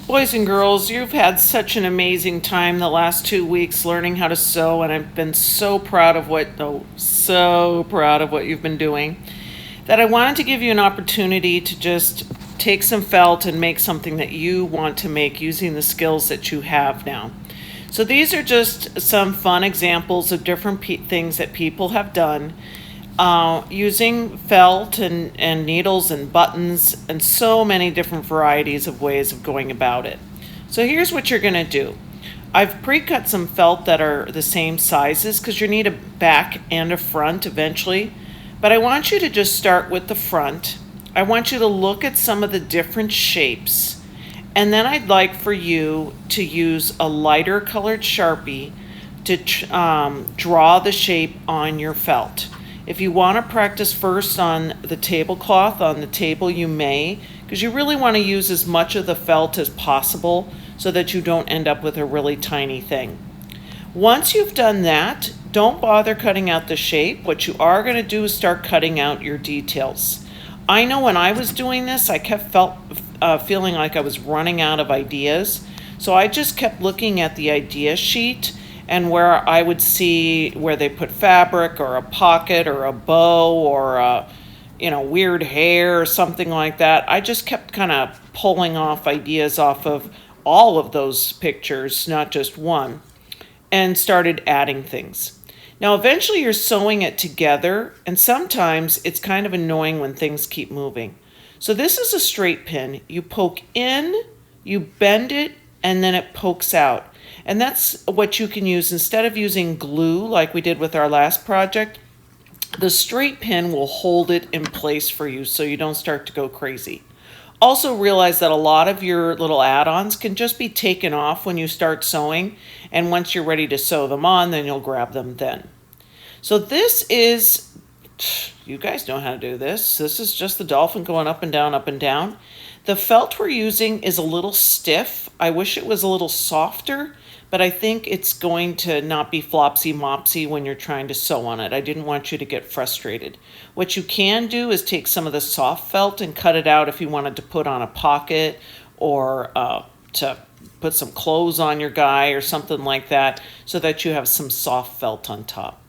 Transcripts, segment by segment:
Boys and girls, you've had such an amazing time the last 2 weeks learning how to sew, and I've been so proud of what you've been doing that I wanted to give you an opportunity to just take some felt and make something that you want to make using the skills that you have now. So these are just some fun examples of different things that people have done using felt and needles and buttons and so many different varieties of ways of going about it. So here's what you're going to do. I've pre-cut some felt that are the same sizes because you need a back and a front eventually. But I want you to just start with the front. I want you to look at some of the different shapes. And then I'd like for you to use a lighter colored Sharpie to draw the shape on your felt. If you want to practice first on the tablecloth, on the table, you may, because you really want to use as much of the felt as possible so that you don't end up with a really tiny thing. Once you've done that, don't bother cutting out the shape. What you are going to do is start cutting out your details. I know when I was doing this, I kept feeling like I was running out of ideas. So I just kept looking at the idea sheet and where I would see where they put fabric or a pocket or a bow or a, weird hair or something like that. I just kept kind of pulling off ideas off of all of those pictures, not just one, and started adding things. Now, eventually you're sewing it together, and sometimes it's kind of annoying when things keep moving. So this is a straight pin. You poke in, you bend it, and then it pokes out. And that's what you can use. Instead of using glue like we did with our last project, the straight pin will hold it in place for you so you don't start to go crazy. Also realize that a lot of your little add-ons can just be taken off when you start sewing, and once you're ready to sew them on, then you'll grab them then. So this is, you guys know how to do this. This is just the dolphin going up and down, up and down. The felt we're using is a little stiff. I wish it was a little softer, but I think it's going to not be flopsy-mopsy when you're trying to sew on it. I didn't want you to get frustrated. What you can do is take some of the soft felt and cut it out if you wanted to put on a pocket or to put some clothes on your guy or something like that so that you have some soft felt on top.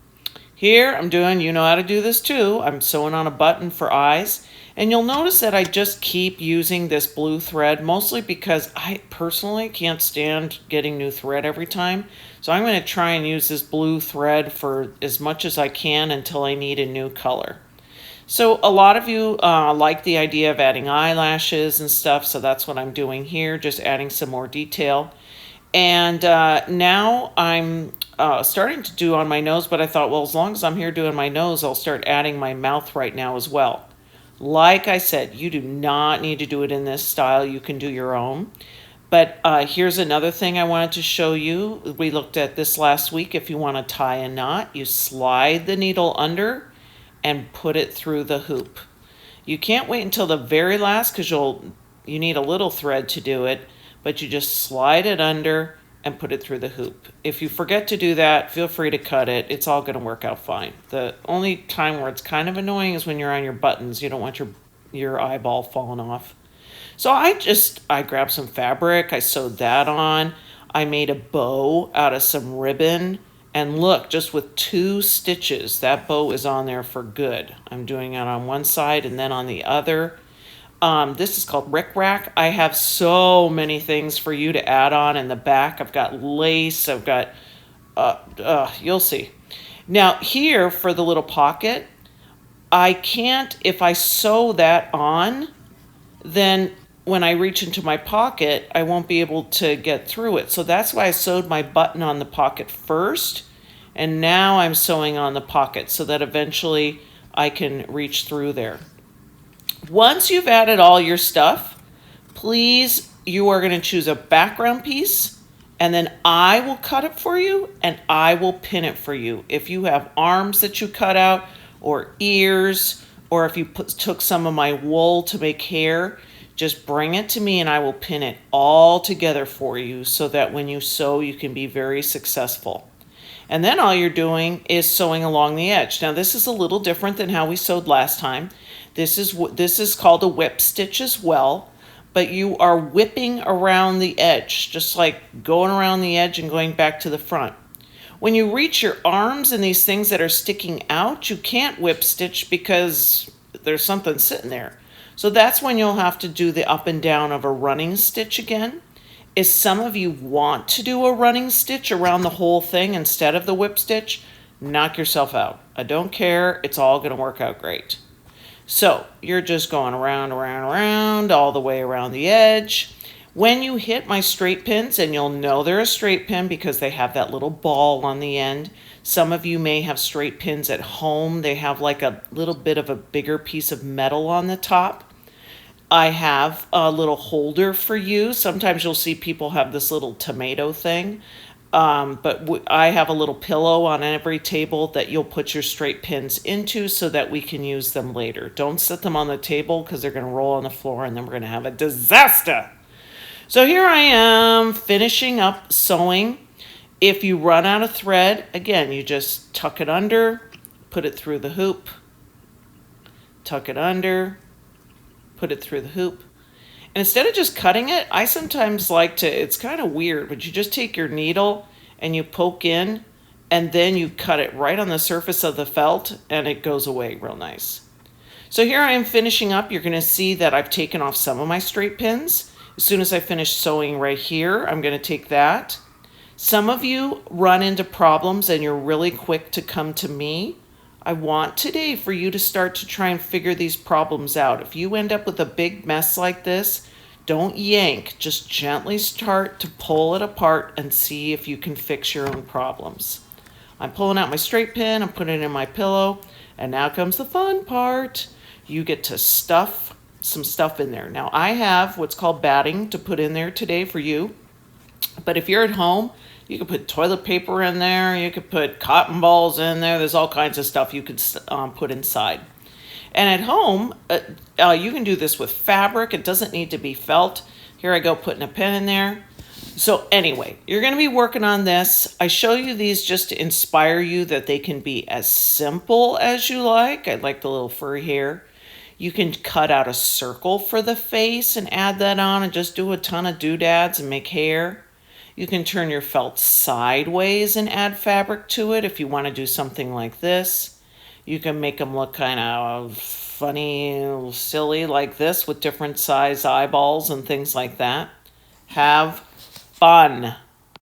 Here I'm doing, you know how to do this too, I'm sewing on a button for eyes. And you'll notice that I just keep using this blue thread, mostly because I personally can't stand getting new thread every time. So I'm going to try and use this blue thread for as much as I can until I need a new color. So a lot of you like the idea of adding eyelashes and stuff, so that's what I'm doing here, just adding some more detail. And now I'm starting to do on my nose, but I thought, well, as long as I'm here doing my nose, I'll start adding my mouth right now as well. Like I said, you do not need to do it in this style. You can do your own. But here's another thing I wanted to show you. We looked at this last week. If you want to tie a knot, you slide the needle under and put it through the hoop. You can't wait until the very last because you need a little thread to do it, but you just slide it under and put it through the hoop. If you forget to do that, feel free to cut it. It's all going to work out fine. The only time where it's kind of annoying is when you're on your buttons. You don't want your eyeball falling off. So I grabbed some fabric. I sewed that on. I made a bow out of some ribbon. And look, just with 2 stitches, that bow is on there for good. I'm doing it on one side and then on the other. This is called Rick Rack. I have so many things for you to add on in the back. I've got lace. I've got, you'll see. Now here for the little pocket, I can't, if I sew that on, then when I reach into my pocket, I won't be able to get through it. So that's why I sewed my button on the pocket first. And now I'm sewing on the pocket so that eventually I can reach through there. Once you've added all your stuff, please, you are going to choose a background piece, and then I will cut it for you, and I will pin it for you. If you have arms that you cut out, or ears, or if you took some of my wool to make hair, just bring it to me and I will pin it all together for you so that when you sew, you can be very successful. And then all you're doing is sewing along the edge. Now this is a little different than how we sewed last time. This is called a whip stitch as well, but you are whipping around the edge, just like going around the edge and going back to the front. When you reach your arms and these things that are sticking out, you can't whip stitch because there's something sitting there. So that's when you'll have to do the up and down of a running stitch again. If some of you want to do a running stitch around the whole thing instead of the whip stitch, knock yourself out. I don't care. It's all going to work out great. So you're just going around, around, around, all the way around the edge. When you hit my straight pins, and you'll know they're a straight pin because they have that little ball on the end. Some of you may have straight pins at home. They have like a little bit of a bigger piece of metal on the top. I have a little holder for you. Sometimes you'll see people have this little tomato thing. But I have a little pillow on every table that you'll put your straight pins into so that we can use them later. Don't set them on the table because they're going to roll on the floor and then we're going to have a disaster. So here I am finishing up sewing. If you run out of thread, again, you just tuck it under, put it through the hoop, tuck it under, put it through the hoop. And instead of just cutting it, I sometimes like to, it's kind of weird, but you just take your needle and you poke in and then you cut it right on the surface of the felt and it goes away real nice. So here I am finishing up. You're going to see that I've taken off some of my straight pins. As soon as I finish sewing right here, I'm going to take that. Some of you run into problems and you're really quick to come to me. I want today for you to start to try and figure these problems out. If you end up with a big mess like this, don't yank. Just gently start to pull it apart and see if you can fix your own problems. I'm pulling out my straight pin, I'm putting it in my pillow, and now comes the fun part. You get to stuff some stuff in there. Now I have what's called batting to put in there today for you. But if you're at home, you could put toilet paper in there. You could put cotton balls in there. There's all kinds of stuff you could put inside. And at home, you can do this with fabric. It doesn't need to be felt. Here I go putting a pin in there. So anyway, you're going to be working on this. I show you these just to inspire you that they can be as simple as you like. I like the little fur hair. You can cut out a circle for the face and add that on and just do a ton of doodads and make hair. You can turn your felt sideways and add fabric to it if you want to do something like this. You can make them look kind of funny, silly like this with different size eyeballs and things like that. Have fun.